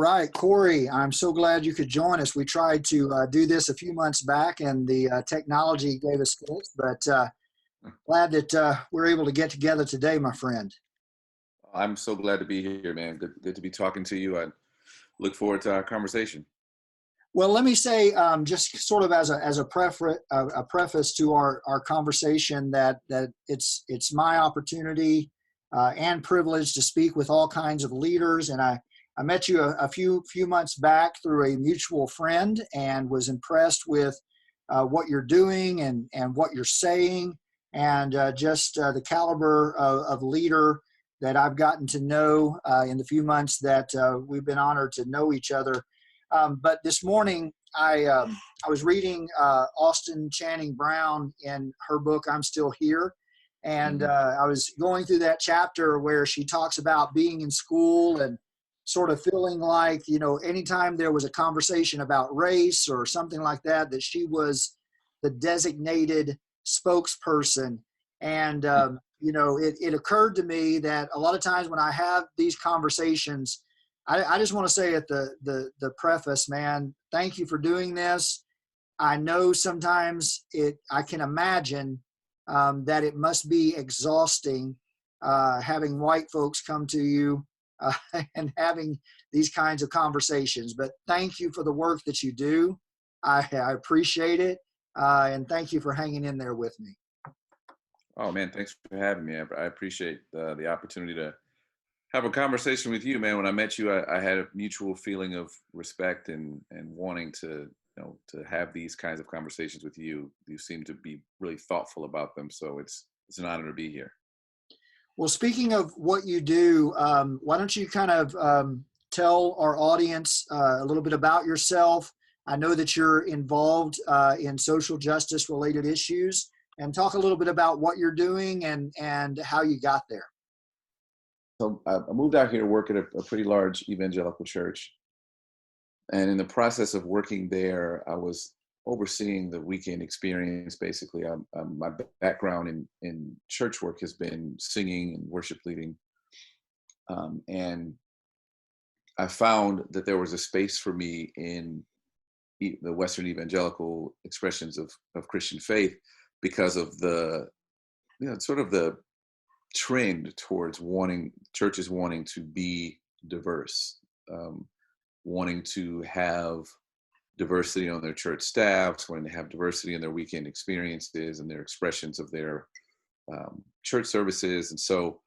right, Corey, I'm so glad you could join us. We tried to do this a few months back and the technology gave us fits, but glad that we're able to get together today, my friend. I'm so glad to be here, man. Good to be talking to you. I look forward to our conversation. Well, let me say, just sort of as a preface to our conversation, that it's my opportunity and privilege to speak with all kinds of leaders, and I met you a few months back through a mutual friend, and was impressed with what you're doing and what you're saying, and just the caliber of leader that I've gotten to know in the few months that we've been honored to know each other. But this morning, I was reading Austin Channing Brown in her book, I'm Still Here. And I was going through that chapter where she talks about being in school and sort of feeling like, anytime there was a conversation about race or something like that, that she was the designated spokesperson. And, it occurred to me that a lot of times when I have these conversations, I just want to say at the preface, man, thank you for doing this. I know sometimes I can imagine that it must be exhausting having white folks come to you and having these kinds of conversations. But thank you for the work that you do. I appreciate it. And thank you for hanging in there with me. Oh, man, thanks for having me. I appreciate the opportunity to have a conversation with you, man. When I met you, I had a mutual feeling of respect and wanting to have these kinds of conversations with you. You seem to be really thoughtful about them, so it's an honor to be here. Well, speaking of what you do, why don't you kind of tell our audience a little bit about yourself? I know that you're involved in social justice related issues, and talk a little bit about what you're doing and how you got there. So I moved out here to work at a pretty large evangelical church. And in the process of working there, I was overseeing the weekend experience. Basically, my background in church work has been singing and worship leading. And I found that there was a space for me in the Western evangelical expressions of Christian faith because of the, sort of the trend towards churches wanting to be diverse, wanting to have diversity on their church staffs, wanting to have diversity in their weekend experiences and their expressions of their church services. And so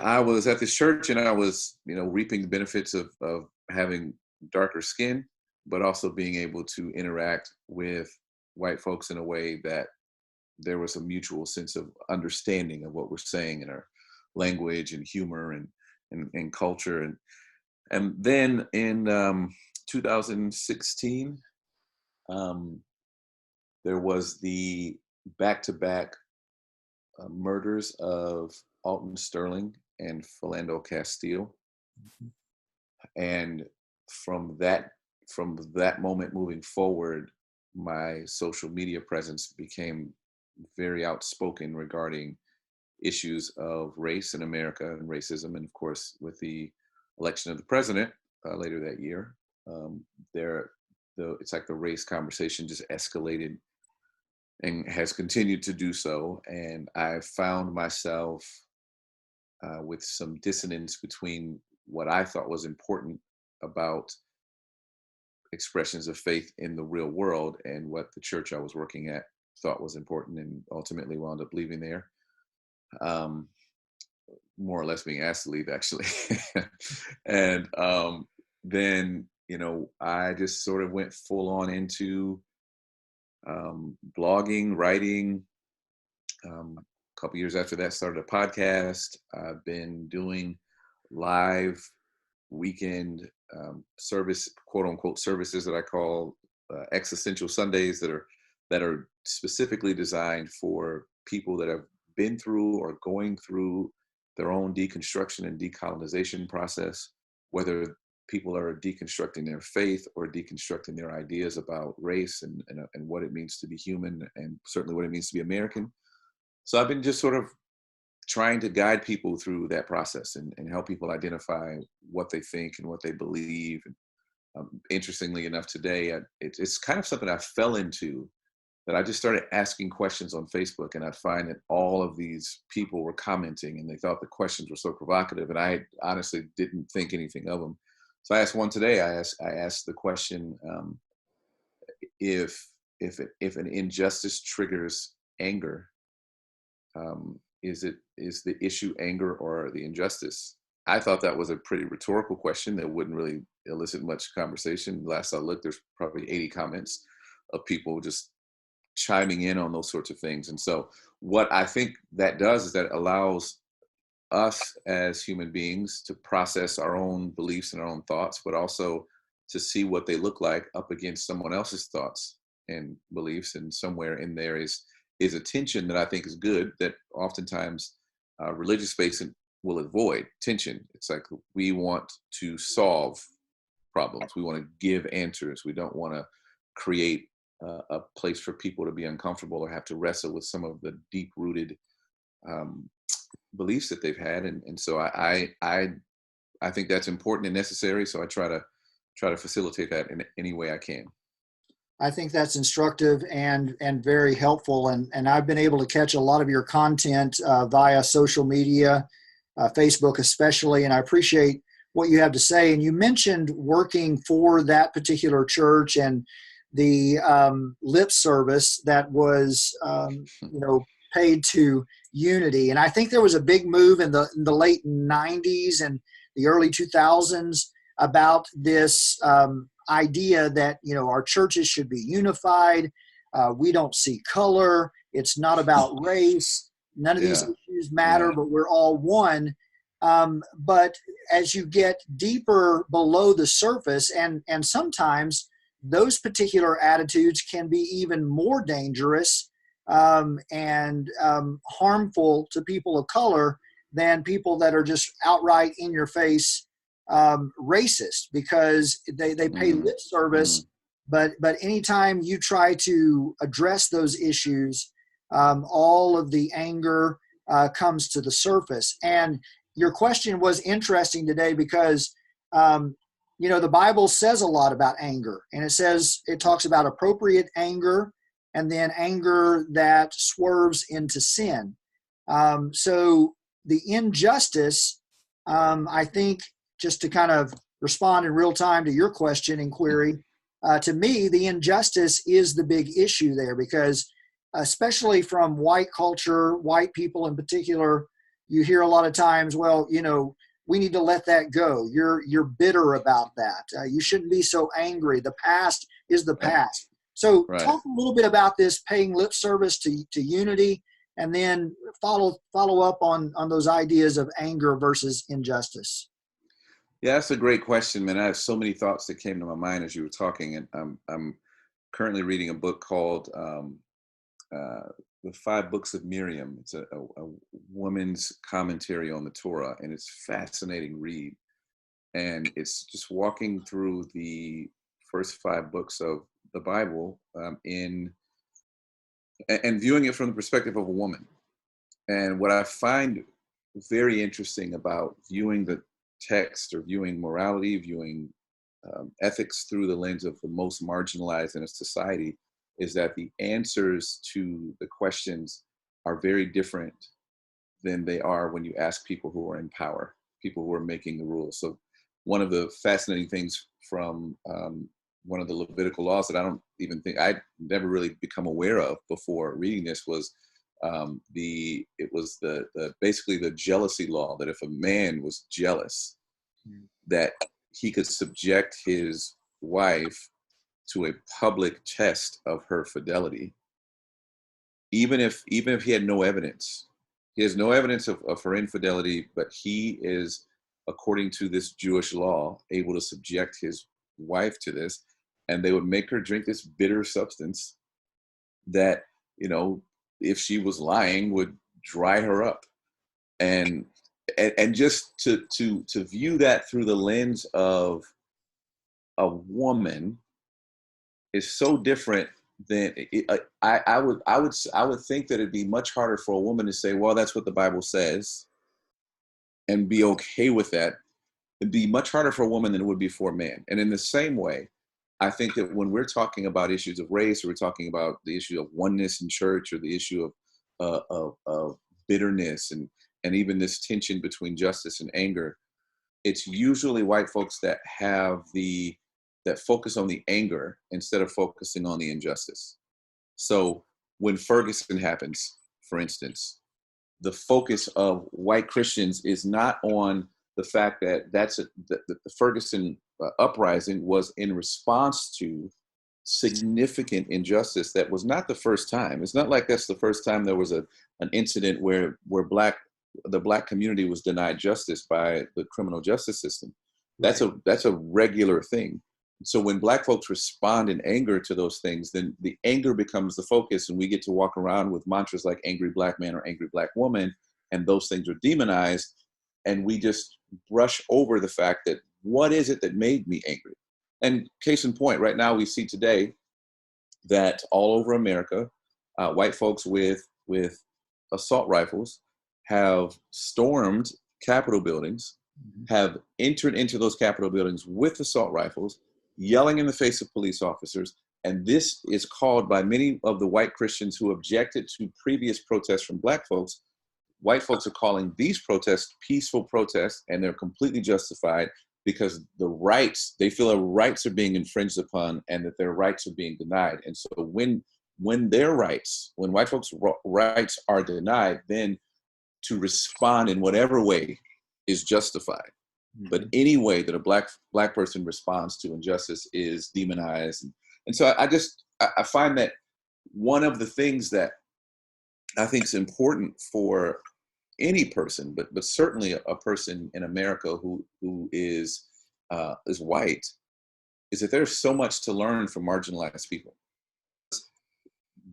I was at this church, and I was, reaping the benefits of having darker skin, but also being able to interact with white folks in a way that there was a mutual sense of understanding of what we're saying in our language and humor and culture. And then in 2016, there was the back-to-back murders of Alton Sterling and Philando Castile. And from that moment moving forward, my social media presence became very outspoken regarding issues of race in America and racism. And of course, with the election of the president later that year, it's like the race conversation just escalated and has continued to do so. And I found myself with some dissonance between what I thought was important about expressions of faith in the real world and what the church I was working at thought was important, and ultimately wound up leaving there. More or less being asked to leave, actually. And then, I just sort of went full on into blogging, writing. A couple years after that, started a podcast. I've been doing live weekend service, quote unquote, services that I call existential Sundays that are specifically designed for people that have been through or going through their own deconstruction and decolonization process, whether people are deconstructing their faith or deconstructing their ideas about race and what it means to be human, and certainly what it means to be American. So I've been just sort of trying to guide people through that process and help people identify what they think and what they believe. And interestingly enough, today, it's kind of something I fell into, that I just started asking questions on Facebook, and I'd find that all of these people were commenting and they thought the questions were so provocative, and I honestly didn't think anything of them. So I asked one today. I asked the question, if an injustice triggers anger, is the issue anger or the injustice? I thought that was a pretty rhetorical question that wouldn't really elicit much conversation. Last I looked, there's probably 80 comments of people just chiming in on those sorts of things. And so what I think that does is that allows us as human beings to process our own beliefs and our own thoughts, but also to see what they look like up against someone else's thoughts and beliefs. And somewhere in there is a tension that I think is good, that oftentimes religious space will avoid tension. It's like we want to solve problems. We want to give answers. We don't want to create a place for people to be uncomfortable or have to wrestle with some of the deep-rooted beliefs that they've had. And so I think that's important and necessary. So I try to facilitate that in any way I can. I think that's instructive and very helpful. And I've been able to catch a lot of your content via social media, Facebook especially, and I appreciate what you have to say. And you mentioned working for that particular church and the lip service that was, paid to unity. And I think there was a big move in the late 90s and the early 2000s about this idea that, our churches should be unified. We don't see color. It's not about race. None of these issues matter, but we're all one. But as you get deeper below the surface, and sometimes those particular attitudes can be even more dangerous and harmful to people of color than people that are just outright in your face racist, because they pay lip service. But anytime you try to address those issues, all of the anger comes to the surface. And your question was interesting today because, the Bible says a lot about anger, and it talks about appropriate anger and then anger that swerves into sin. So the injustice, I think, just to kind of respond in real time to your question and query, to me, the injustice is the big issue there, because especially from white culture, white people in particular, you hear a lot of times, well, we need to let that go. You're bitter about that. You shouldn't be so angry. The past is the past. So talk a little bit about this paying lip service to unity, and then follow up on those ideas of anger versus injustice. Yeah, that's a great question, man. I have so many thoughts that came to my mind as you were talking, and I'm currently reading a book called The Five Books of Miriam. It's a woman's commentary on the Torah, and it's a fascinating read. And it's just walking through the first 5 books of the Bible and viewing it from the perspective of a woman. And what I find very interesting about viewing the text, or viewing morality, viewing ethics through the lens of the most marginalized in a society, is that the answers to the questions are very different than they are when you ask people who are in power, people who are making the rules. So one of the fascinating things from one of the Levitical laws that I don't even think I'd never really become aware of before reading this was basically the jealousy law, that if a man was jealous, that he could subject his wife to a public test of her fidelity, even if he had no evidence. He has no evidence of her infidelity, but he is, according to this Jewish law, able to subject his wife to this, and they would make her drink this bitter substance that, if she was lying, would dry her up. And just to view that through the lens of a woman is so different then I would think that it'd be much harder for a woman to say, well, that's what the Bible says, and be okay with that. It'd be much harder for a woman than it would be for a man. And in the same way, I think that when we're talking about issues of race, or we're talking about the issue of oneness in church, or the issue of bitterness, and even this tension between justice and anger, it's usually white folks that focus on the anger instead of focusing on the injustice. So when Ferguson happens, for instance, the focus of white Christians is not on the fact that the Ferguson uprising was in response to significant injustice that was not the first time. It's not like that's the first time there was an incident where the black community was denied justice by the criminal justice system. That's a regular thing. So when black folks respond in anger to those things, then the anger becomes the focus, and we get to walk around with mantras like angry black man or angry black woman, and those things are demonized, and we just brush over the fact that what is it that made me angry? And case in point, right now we see today that all over America, white folks with assault rifles have stormed Capitol buildings, have entered into those Capitol buildings with assault rifles, yelling in the face of police officers. And this is called by many of the white Christians who objected to previous protests from black folks. White folks are calling these protests peaceful protests, and they're completely justified because they feel their rights are being infringed upon and that their rights are being denied. And so when white folks' rights are denied, then to respond in whatever way is justified. Mm-hmm. But any way that a black person responds to injustice is demonized. And so I find that one of the things that I think is important for any person, but certainly a person in America who is white, is that there's so much to learn from marginalized people.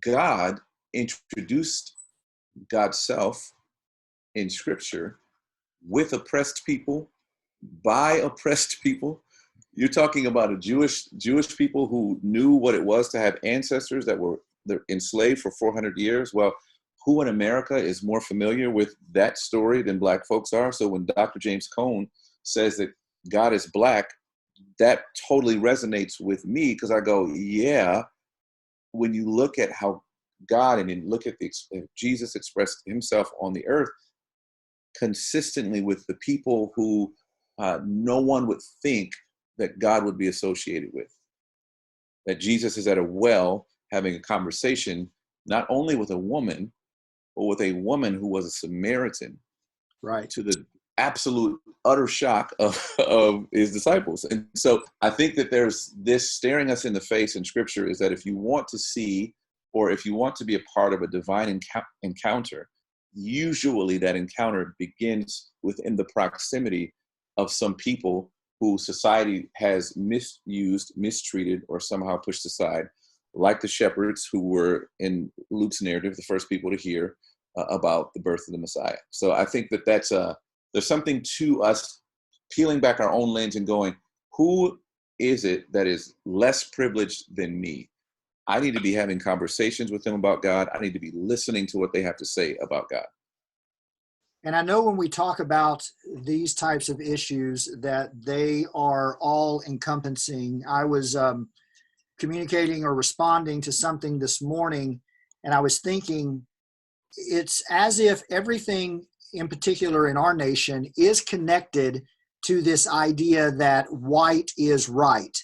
God introduced God's self in Scripture with oppressed people, by oppressed people. You're talking about a Jewish people who knew what it was to have ancestors that were enslaved for 400 years. Well, who in America is more familiar with that story than black folks are? So when Dr. James Cone says that God is black, that totally resonates with me, because I go, yeah, when you look at how God, and then look at Jesus expressed himself on the earth consistently with the people who no one would think that God would be associated with. That Jesus is at a well having a conversation, not only with a woman, but with a woman who was a Samaritan, right? To the absolute utter shock of his disciples. And so I think that there's this staring us in the face in Scripture, is that if you want to see, or if you want to be a part of a divine encounter, usually that encounter begins within the proximity of some people who society has misused, mistreated, or somehow pushed aside, like the shepherds who were in Luke's narrative, the first people to hear about the birth of the Messiah. So I think that there's something to us peeling back our own lens and going, who is it that is less privileged than me? I need to be having conversations with them about God. I need to be listening to what they have to say about God. And I know when we talk about these types of issues that they are all encompassing. I was communicating or responding to something this morning, and I was thinking it's as if everything in particular in our nation is connected to this idea that white is right.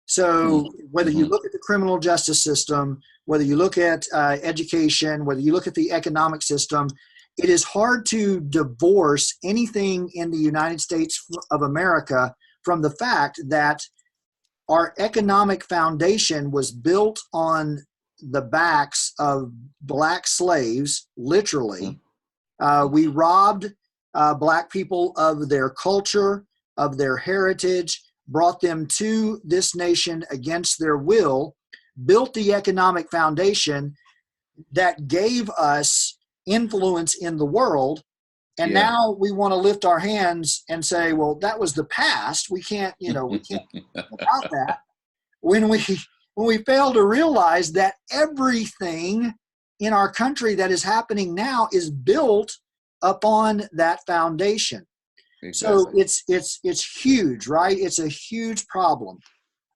So whether you look at the criminal justice system, whether you look at education, whether you look at the economic system, it is hard to divorce anything in the United States of America from the fact that our economic foundation was built on the backs of black slaves, literally. We robbed black people of their culture, of their heritage, brought them to this nation against their will, built the economic foundation that gave us influence in the world. And now we want to lift our hands and say, well, that was the past. We can't, we can't about that. When when we fail to realize that everything in our country that is happening now is built upon that foundation. So Exactly. it's huge, right? It's a huge problem.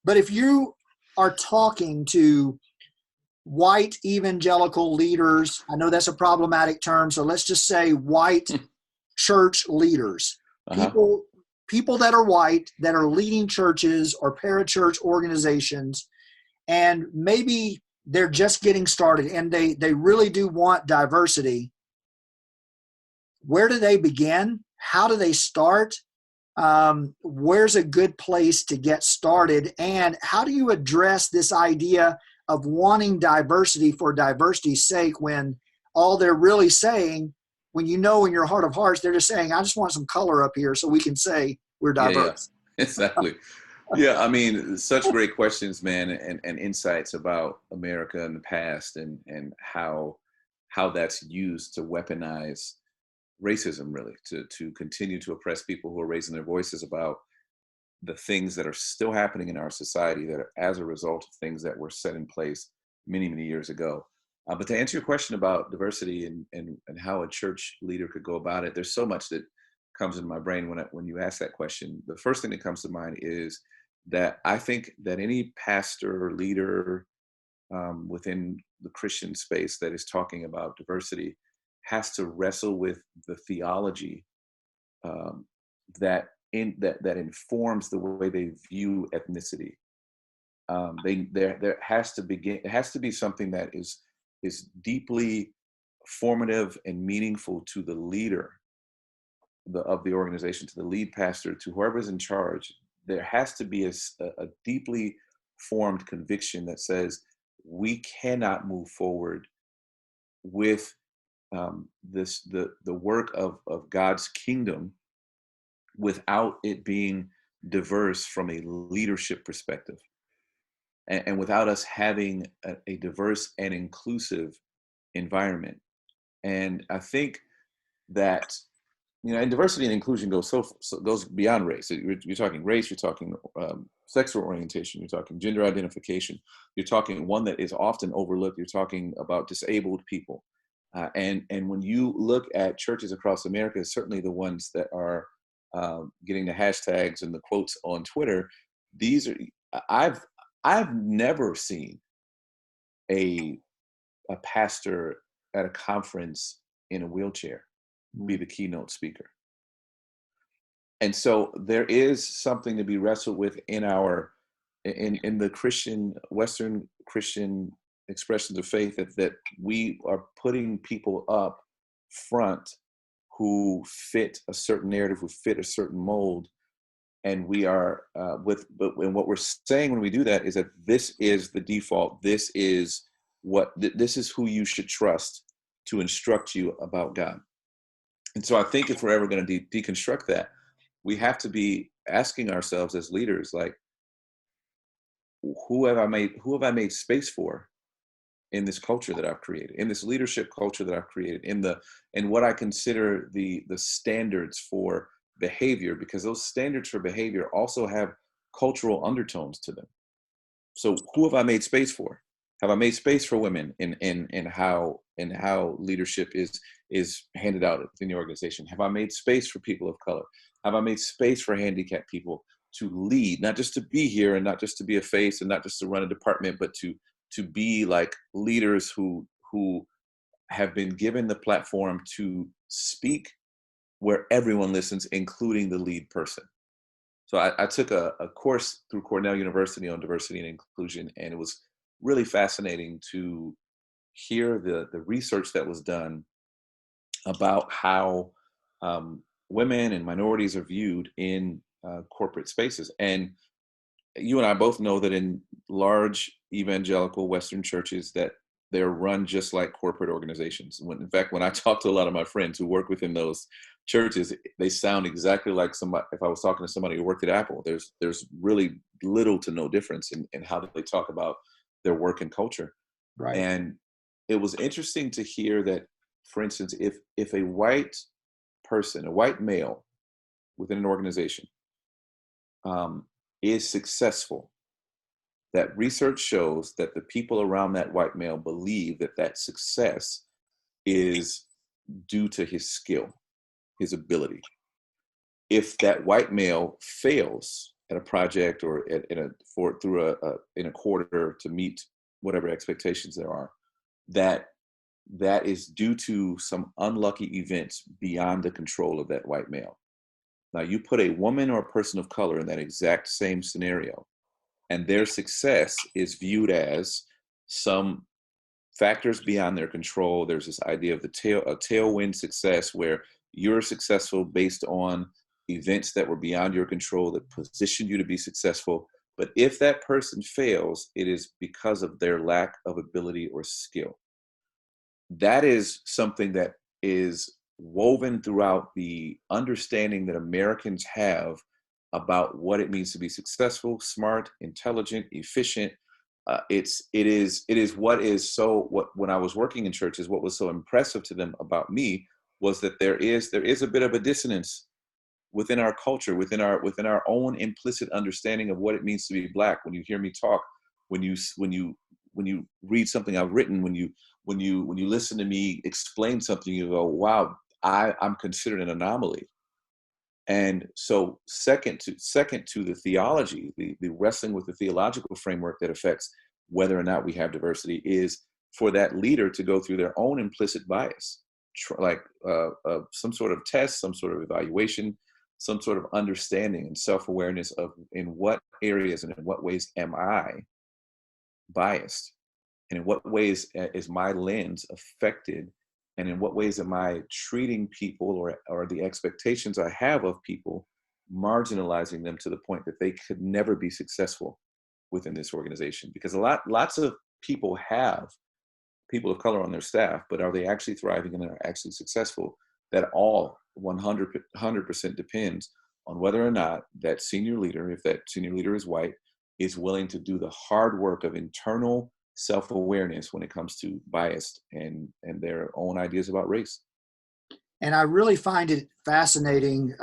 But if you are talking to white evangelical leaders, I know that's a problematic term, so let's just say white church leaders, Uh-huh. people that are white that are leading churches or parachurch organizations, and maybe they're just getting started and they really do want diversity. Where do they begin? How do they start? Where's a good place to get started? And how do you address this idea of wanting diversity for diversity's sake when all they're really saying, when you know in your heart of hearts, they're just saying, I just want some color up here so we can say we're Yeah, yeah, diverse. exactly. Yeah, I mean, such great questions, man, and insights about America in the past and how that's used to weaponize racism, really, to continue to oppress people who are raising their voices about the things that are still happening in our society that are as a result of things that were set in place many, many years ago. But to answer your question about diversity and how a church leader could go about it, there's so much that comes in my brain when you ask that question. The first thing that comes to mind is that I think that any pastor or leader within the Christian space that is talking about diversity has to wrestle with the theology um, that informs the way they view ethnicity. There has to begin. It has to be something that is deeply formative and meaningful to the leader of the organization, to the lead pastor, to whoever's in charge. There has to be a deeply formed conviction that says we cannot move forward with the work of God's kingdom without it being diverse from a leadership perspective, and without us having a diverse and inclusive environment. And I think that and diversity and inclusion goes beyond race. You're talking race, you're talking sexual orientation, you're talking gender identification, you're talking one that is often overlooked. You're talking about disabled people, and when you look at churches across America, certainly the ones that are getting the hashtags and the quotes on Twitter, these are I've I've never seen a a pastor at a conference in a wheelchair be the keynote speaker. And so there is something to be wrestled with in the Christian Western Christian expressions of faith that we are putting people up front who fit a certain narrative, who fit a certain mold, and we are and what we're saying when we do that is that this is the default. This is this is who you should trust to instruct you about God. And so I think if we're ever going to deconstruct that, we have to be asking ourselves as leaders, like, who have I made space for in this culture that I've created, in this leadership culture that I've created, in what I consider the standards for behavior, because those standards for behavior also have cultural undertones to them. So who have I made space for? Have I made space for women in how leadership is handed out within the organization? Have I made space for people of color? Have I made space for handicapped people to lead, not just to be here and not just to be a face and not just to run a department, but to be like leaders who have been given the platform to speak where everyone listens, including the lead person. So I took a course through Cornell University on diversity and inclusion, and it was really fascinating to hear the research that was done about how women and minorities are viewed in corporate spaces. And you and I both know that in large evangelical Western churches that they're run just like corporate organizations. In fact, when I talk to a lot of my friends who work within those churches, they sound exactly like somebody. If I was talking to somebody who worked at Apple, there's really little to no difference in how they talk about their work and culture. Right. And it was interesting to hear that, for instance, if a white person, a white male within an organization, is successful, that research shows that the people around that white male believe that that success is due to his skill, his ability. If that white male fails at a project or in a quarter to meet whatever expectations there are, that is due to some unlucky events beyond the control of that white male. Now, you put a woman or a person of color in that exact same scenario, and their success is viewed as some factors beyond their control. There's this idea of a tailwind success, where you're successful based on events that were beyond your control that positioned you to be successful. But if that person fails, it is because of their lack of ability or skill. That is something that is woven throughout the understanding that Americans have about what it means to be successful, smart, intelligent, efficient. It is what when I was working in churches, what was so impressive to them about me was that there is a bit of a dissonance within our culture, within our own implicit understanding of what it means to be Black. When you hear me talk, when you read something I've written, when you listen to me explain something, you go, wow, I'm considered an anomaly. And so second to the theology, the wrestling with the theological framework that affects whether or not we have diversity, is for that leader to go through their own implicit bias, some sort of test, some sort of evaluation, some sort of understanding and self-awareness of in what areas and in what ways am I biased, and in what ways is my lens affected, and in what ways am I treating people or the expectations I have of people, marginalizing them to the point that they could never be successful within this organization. Because lots of people have people of color on their staff, but are they actually thriving and are actually successful? That all 100% depends on whether or not that senior leader, if that senior leader is white, is willing to do the hard work of internal self-awareness when it comes to bias and their own ideas about race. And I really find it fascinating,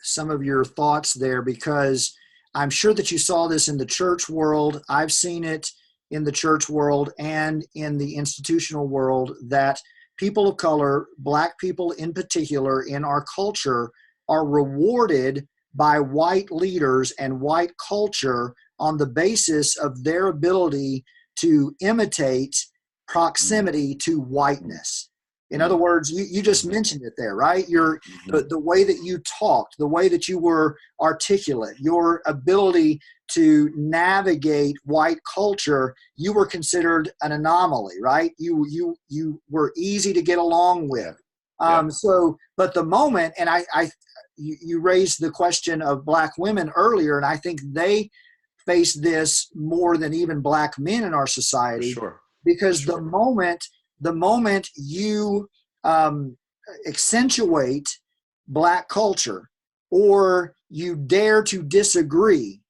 some of your thoughts there, because I'm sure that you saw this in the church world. I've seen it in the church world and in the institutional world, that people of color, Black people in particular, in our culture are rewarded by white leaders and white culture on the basis of their ability to imitate proximity to whiteness. In other words, you just mentioned it there, right? The way that you talked, the way that you were articulate, your ability to navigate white culture, you were considered an anomaly, right? You were easy to get along with. But the moment, and you raised the question of Black women earlier, and I think they face this more than even Black men in our society. For sure. Because the moment you accentuate Black culture, or you dare to disagree,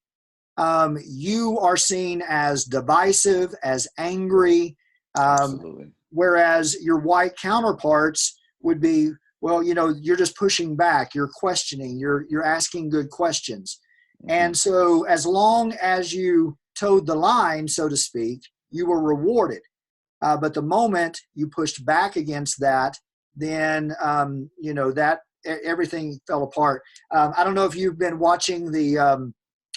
you are seen as divisive, as angry. Absolutely. Whereas your white counterparts would be, well, you're just pushing back, you're questioning, you're asking good questions. And so as long as you towed the line, so to speak, you were rewarded. But the moment you pushed back against that, then, that everything fell apart. I don't know if you've been watching the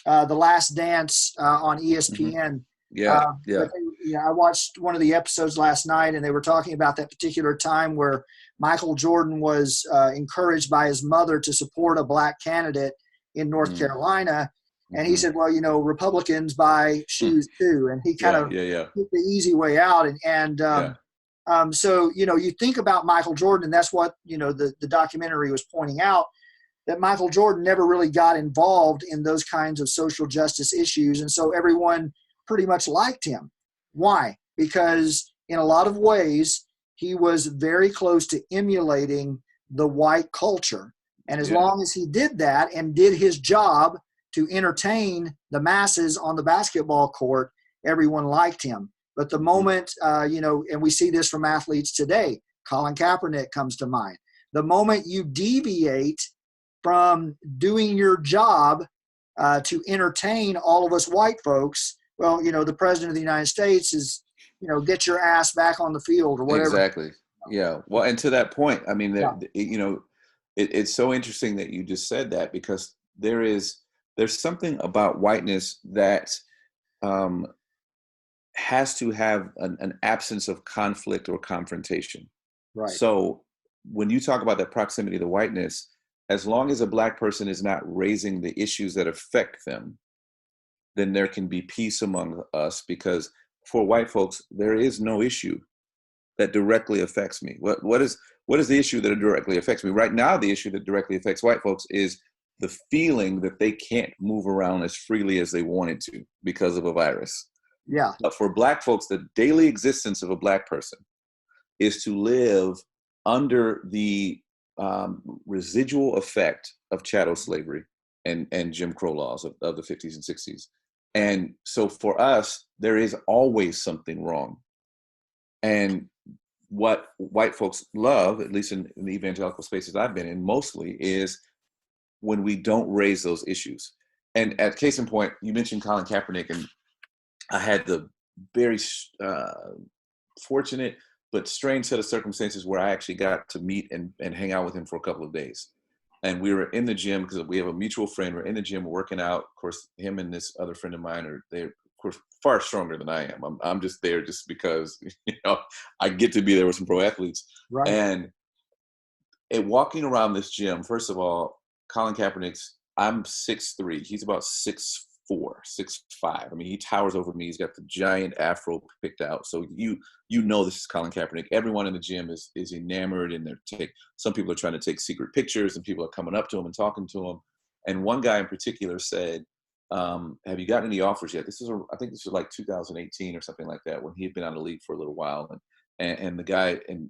Last Dance on ESPN. I watched one of the episodes last night, and they were talking about that particular time where Michael Jordan was encouraged by his mother to support a Black candidate in North Carolina. And he said, well, Republicans buy shoes too. And he kind of took the easy way out. So, you think about Michael Jordan, and that's what, the documentary was pointing out, that Michael Jordan never really got involved in those kinds of social justice issues. And so everyone pretty much liked him. Why? Because in a lot of ways, he was very close to emulating the white culture. And as long as he did that and did his job to entertain the masses on the basketball court, everyone liked him. But the moment, and we see this from athletes today, Colin Kaepernick comes to mind. The moment you deviate from doing your job to entertain all of us white folks, well, the president of the United States is, get your ass back on the field or whatever. Exactly. Yeah. Well, and to that point, I mean, Yeah. it's so interesting that you just said that, because there's something about whiteness that um, has to have an absence of conflict or confrontation. Right. So when you talk about that proximity to whiteness, as long as a Black person is not raising the issues that affect them, then there can be peace among us, because for white folks, there is no issue that directly affects me. What is the issue that directly affects me? Right now, the issue that directly affects white folks is the feeling that they can't move around as freely as they wanted to because of a virus. Yeah. But for Black folks, the daily existence of a Black person is to live under the residual effect of chattel slavery and Jim Crow laws of the 50s and 60s. And so for us, there is always something wrong. And what white folks love, at least in the evangelical spaces I've been in mostly, is when we don't raise those issues. And at case in point, you mentioned Colin Kaepernick, and I had the very fortunate but strange set of circumstances where I actually got to meet and hang out with him for a couple of days. And we were in the gym because we have a mutual friend. We're in the gym working out. Of course, him and this other friend of mine they're of course far stronger than I am. I'm just there just because I get to be there with some pro athletes. Right. And walking around this gym, first of all, Colin Kaepernick's, I'm 6'3". He's about 6'4", 6'5". I mean, he towers over me. He's got the giant afro picked out. So this is Colin Kaepernick. Everyone in the gym is enamored, and some people are trying to take secret pictures, and people are coming up to him and talking to him. And one guy in particular said, have you gotten any offers yet? I think this was like 2018 or something like that, when he had been out of the league for a little while. And the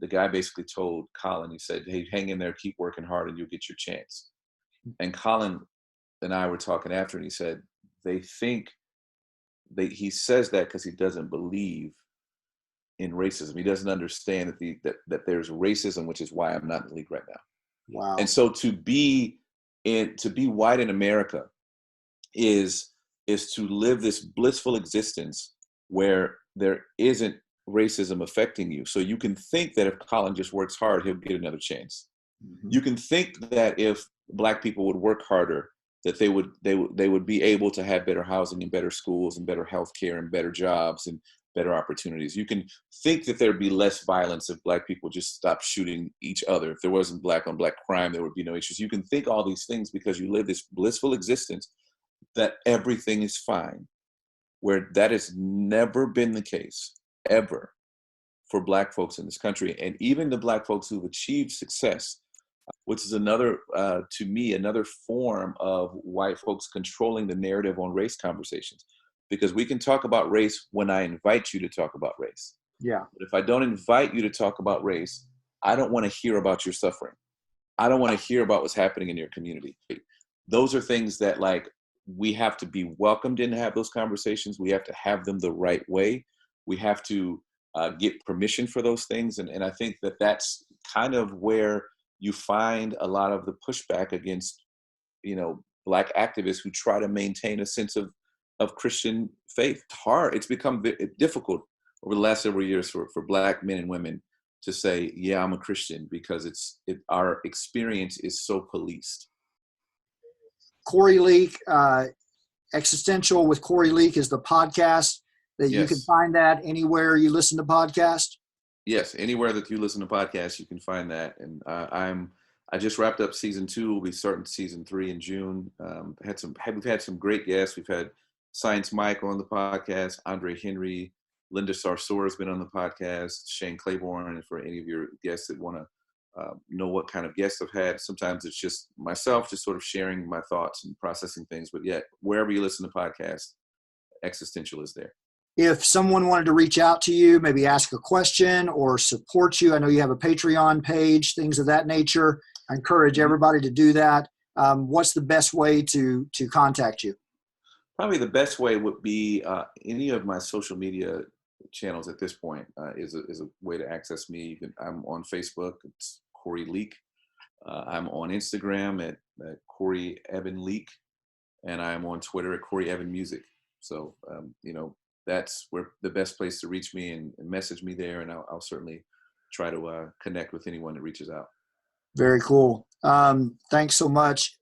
guy basically told Colin, he said, hey, hang in there, keep working hard, and you'll get your chance. And Colin and I were talking after, and he said, he says that because he doesn't believe in racism. He doesn't understand that there's racism, which is why I'm not in the league right now. Wow. And so to be white in America is to live this blissful existence where there isn't racism affecting you. So you can think that if Colin just works hard, he'll get another chance. Mm-hmm. You can think that if Black people would work harder, that they would be able to have better housing and better schools and better healthcare and better jobs and better opportunities. You can think that there'd be less violence if Black people just stopped shooting each other. If there wasn't Black on Black crime, there would be no issues. You can think all these things because you live this blissful existence that everything is fine, where that has never been the case, ever, for Black folks in this country. And even the Black folks who've achieved success, which is to me, another form of white folks controlling the narrative on race conversations. Because we can talk about race when I invite you to talk about race. Yeah. But if I don't invite you to talk about race, I don't want to hear about your suffering. I don't want to hear about what's happening in your community. Those are things that we have to be welcomed in to have those conversations. We have to have them the right way. We have to get permission for those things. And I think that that's kind of where you find a lot of the pushback against, Black activists who try to maintain a sense of Christian faith. It's hard. It's become difficult over the last several years for Black men and women to say, yeah, I'm a Christian, because our experience is so policed. Corey Leak, Existential with Corey Leak is the podcast that Yes. You can find that anywhere you listen to podcasts. Yes, anywhere that you listen to podcasts, you can find that. And I just wrapped up season 2. We'll be starting season 3 in June. We've had some great guests. We've had Science Mike on the podcast, Andre Henry, Linda Sarsour has been on the podcast, Shane Claiborne. And for any of your guests that want to know what kind of guests I've had, sometimes it's just myself, just sort of sharing my thoughts and processing things. But yet, wherever you listen to podcasts, Existential is there. If someone wanted to reach out to you, maybe ask a question or support you, I know you have a Patreon page, things of that nature. I encourage everybody to do that. What's the best way to contact you? Probably the best way would be any of my social media channels at this point is a way to access me. I'm on Facebook, it's Corey Leak. I'm on Instagram at Corey Evan Leak, and I'm on Twitter at Corey Evan Music. So, that's where the best place to reach me and message me there. And I'll certainly try to connect with anyone that reaches out. Very cool. Thanks so much.